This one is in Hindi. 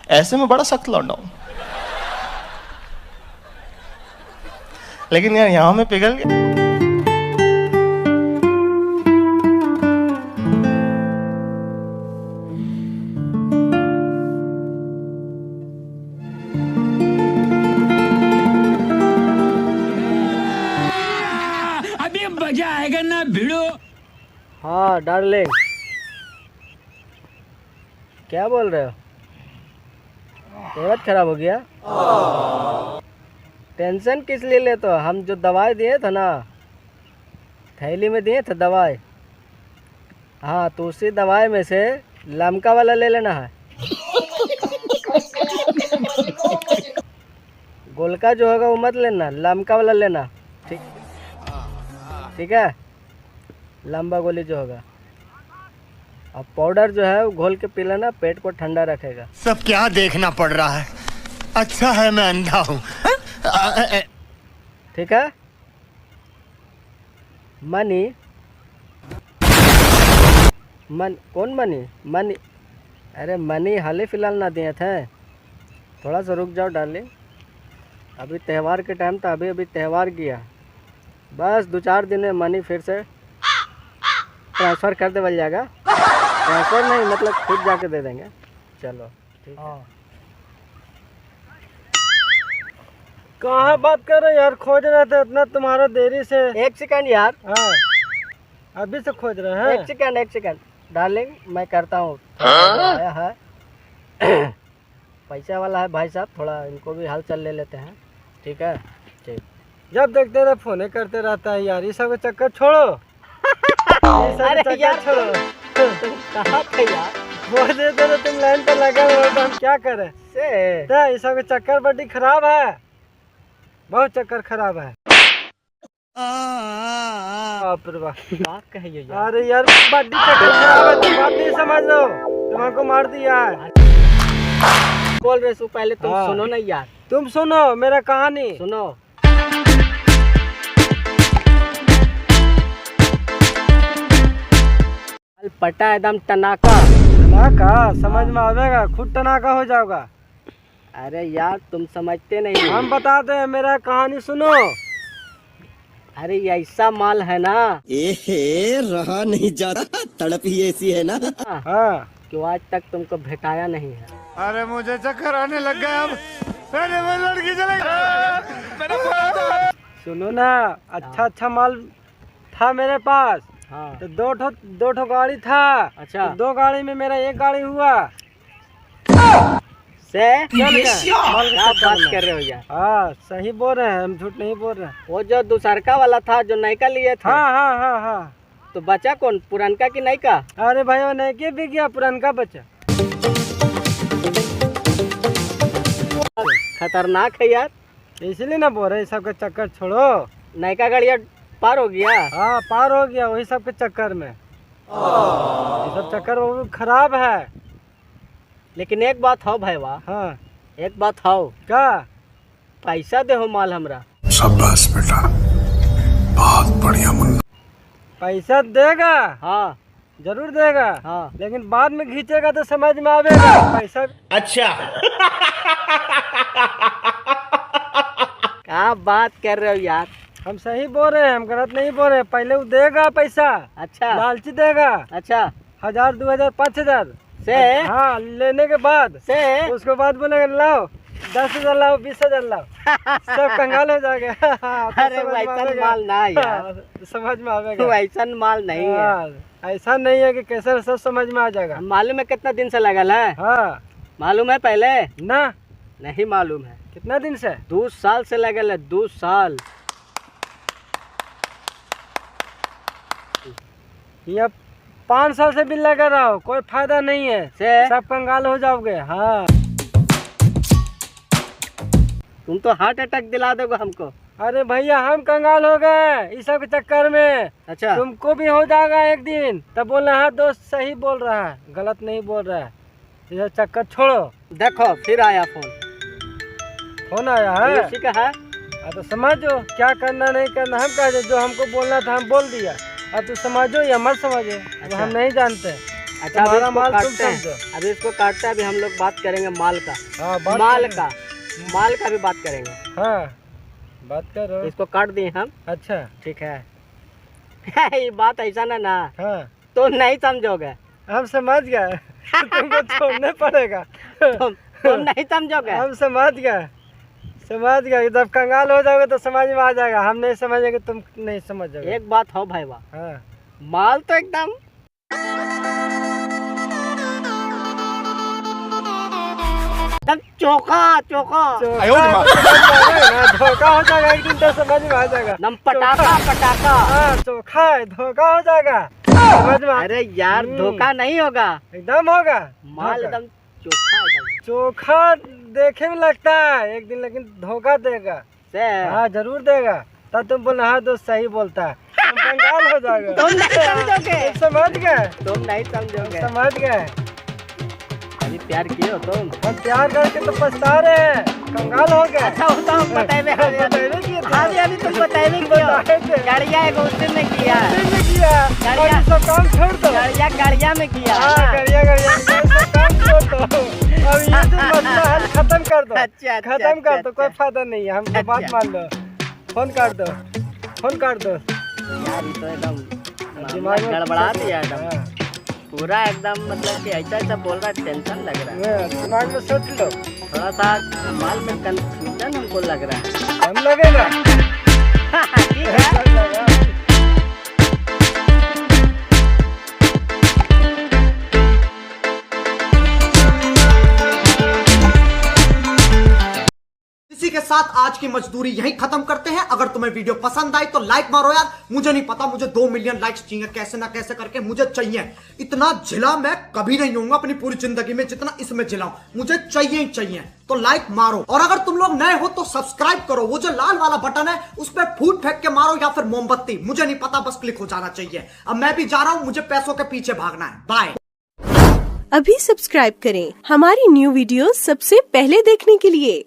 ऐसे में बड़ा सख्त लौंडा हूं, लेकिन यार यहां में पिघल गया। अभी मजा आएगा ना भिड़ो। हाँ डार्लिंग, क्या बोल रहे हो? तबीयत खराब हो गया? टेंशन किस लिए लेते हो? हम जो दवाई दिए थे ना, थैली में दिए थे दवाई, हाँ तो उसी दवाई में से लमका वाला ले लेना है। गोलका जो होगा वो मत लेना, लमका वाला लेना। ठीक ठीक है, लंबा गोली जो होगा। अब पाउडर जो है वो घोल के पी लेना, पेट को ठंडा रखेगा। सब क्या देखना पड़ रहा है? अच्छा है मैं अंधा हूँ। ठीक है। मनी कौन मनी? मनी, अरे मनी हाल ही फिलहाल ना दिए थे। थोड़ा सा रुक जाओ डार्लिंग, अभी त्यौहार के टाइम था, अभी त्यौहार गया, बस 2-4 दिन में मनी फिर से ट्रांसफ़र कर दे बल जाएगा। ट्रांसफ़र नहीं मतलब खुद जाके दे देंगे। चलो ठीक है। कहाँ बात कर रहे यार? खोज रहे थे इतना तुम्हारा देरी से। 1 सेकंड यार। हाँ अभी से खोज रहे हैं। 1 सेकंड डार्लिंग, मैं करता हूँ। आया है पैसा वाला है भाई साहब, थोड़ा इनको भी हाल चाल ले लेते हैं। ठीक है ठीक। जब देखते रहे फोन करते रहता है यार, ये सब के चक्कर छोड़ो। अरे यार छोड़ो, तुम कहाँ थे यार? बोले तो तुम लाइन पे लगे हो तो हम क्या करें? ये सब के चक्कर बड़ी खराब है, बहुत चक्कर खराब है। बाप रे बाप, क्या कहिए यार? अरे यार बड़ी चक्कर खराब है, तुम बात नहीं समझ रहे हो, तुमको मार दिया है। बोल रहे सो पहले तुम सुनो ना यार। तुम सुनो मेरा कहानी सुनो। पटा एकदम टनाका समझ में आवेगा, खुद टनाका हो जाओगा। अरे यार तुम समझते नहीं, हम बताते हैं, मेरा कहानी सुनो। अरे ये ऐसा माल है ना, रहा नहीं जाता, तड़प ही ऐसी है ना। हाँ कि आज तक तुमको भेटाया नहीं है। अरे मुझे चक्कर आने लग गया अब। अरे वो लड़की चले सुनो ना, अच्छा माल था मेरे पास। हाँ तो दो ठो गाड़ी था। अच्छा तो 2 गाड़ी में मेरा 1 गाड़ी हुआ से। क्या बात कर रहे हो यार? हाँ सही बोल रहे हैं, हम झूठ नहीं बोल रहे हैं। वो जो दूसरका वाला था जो नयका लिए थे। हाँ तो बचा कौन, पुरनका की नयका? अरे भाई वो नयके भी गया, पुरनका बचा। खतरनाक है यार, इसलिए ना बोल रहे सबका चक्कर छोड़ो। नयका गाड़िया पार हो गया। हाँ पार हो गया, वही सब के चक्कर में। ये सब चक्कर वो खराब है। लेकिन एक बात हो भाई वाह। हाँ एक बात हो। क्या? पैसा दे हो माल हमरा। शाबाश बेटा, बहुत बढ़िया मुन्ना। पैसा देगा? हाँ जरूर देगा। हाँ लेकिन बाद में खींचेगा तो समझ में आवेगा पैसा। अच्छा क्या बात कर रहे हो यार? हम सही बोल रहे हैं, हम गलत नहीं बोल रहे। पहले वो देगा पैसा। अच्छा लालची देगा। अच्छा 1000 2000 5000 से। हाँ लेने के बाद से उसके बाद बोलेगा लाओ 10,000 लाओ 20,000 लाओ। सब कंगाल हो जाएगा। अरे वैसा माल ना यार, समझ में आएगा। वैसा माल नहीं है, ऐसा नहीं है कि कैसे सब समझ में आ जाएगा। मालूम है कितना दिन से लगल है? हाँ मालूम है पहले ना? नहीं मालूम है। कितना दिन से? 2 साल से लगल है, 2 साल। ये 5 साल से भी लगा रहा हो, कोई फायदा नहीं है से सब कंगाल हो जाओगे। हाँ तुम तो हार्ट अटैक दिला दोगे हमको। अरे भैया हम कंगाल हो गए इस सब के चक्कर में। अच्छा तुमको भी हो जाएगा एक दिन, तब बोलना हाँ दोस्त सही बोल रहा है, गलत नहीं बोल रहा है। ये चक्कर छोड़ो। देखो फिर आया फोन आया है, उसी का है। तो समझो क्या करना नहीं करना, हम कह जो हमको बोलना था हम बोल दिया। अब तू समझो या मत समझो। अच्छा। हम नहीं जानते। अच्छा तुम्हारा माल तुम काटते हैं, समझो। अभी इसको काटते हैं, अभी हम लोग बात करेंगे माल का। हाँ बात माल करो। का, माल का भी बात करेंगे। हाँ बात करो। इसको काट दिए हम, अच्छा ठीक है। ये बात ऐसा ना हाँ तो नहीं समझोगे, हम समझ गए। तुमको छोड़ने पड़ेगा। तुम नहीं समझोगे। हम समझ गए। जब कंगाल हो जाओगे तो समझ में आ जाएगा। हम नहीं समझेंगे, तुम नहीं समझोगे। एक बात हो भाई वाह, हाँ माल तो एकदम चोखा चोखा धोखा हो जाएगा एक दिन तो समझ में आ जाएगा। एकदम पटाखा पटाखा। हाँ चोखा है, धोखा हो जाएगा समझ में अरे यार धोखा नहीं होगा, एकदम होगा। माल धोखा। एकदम चोखा एकदम चोखा देखे में लगता है एक दिन, लेकिन धोखा देगा। से। हाँ जरूर देगा। तब तुम बोल हाँ दोस्त सही बोलता है, तुम कंगाल हो जाएगा। तुम नहीं समझोगे, तुम समझ गए। तुम नहीं समझोगे। समझ गए। अभी प्यार किए हो तुम। हम प्यार करके तो पछता रहे हैं, कंगाल हो गए। अच्छा होता हूँ बताए अभी तुम बताए गाड़िया एक उससे में किया, गाड़िया सब काम छोड़ दो। गाड़िया में किया। हाँ गाड़िया सब काम छोड़ दो। अब ये जो मसला हल खत्म कर दो। अच्छा, खत्म कर दो, अच्छा। कोई फायदा नहीं है। हमको बात अच्छा। मान लो। फोन कर दो। यार ये तो एकदम दिमाग में गड़बड़ा दिया एकदम हाँ, पूरा एकदम, मतलब कि ऐसा बोल रहा है, टेंशन लग रहा है। ये दिमाग में सोच लो। थोड़ा सा माल में कंफ्यूजन हमको लग रहा है। हम लगेगा। ठीक है। इसी के साथ आज की मजदूरी यहीं खत्म करते हैं। अगर तुम्हें वीडियो पसंद आई तो लाइक मारो यार। मुझे नहीं पता, मुझे 2 मिलियन लाइक्स चाहिए, कैसे ना कैसे करके मुझे चाहिए। इतना झिला मैं कभी नहीं होऊंगा अपनी पूरी जिंदगी में जितना इसमें झिलाऊं। मुझे चाहिए ही चाहिए, तो लाइक मारो। और अगर तुम लोग नए हो तो सब्सक्राइब करो। वो जो लाल वाला बटन है उस पर फूट फेंक के मारो या फिर मोमबत्ती, मुझे नहीं पता, बस क्लिक हो जाना चाहिए। अब मैं भी जा रहा हूं, मुझे पैसों के पीछे भागना है। बाय। अभी सब्सक्राइब करें हमारी न्यू वीडियो सबसे पहले देखने के लिए।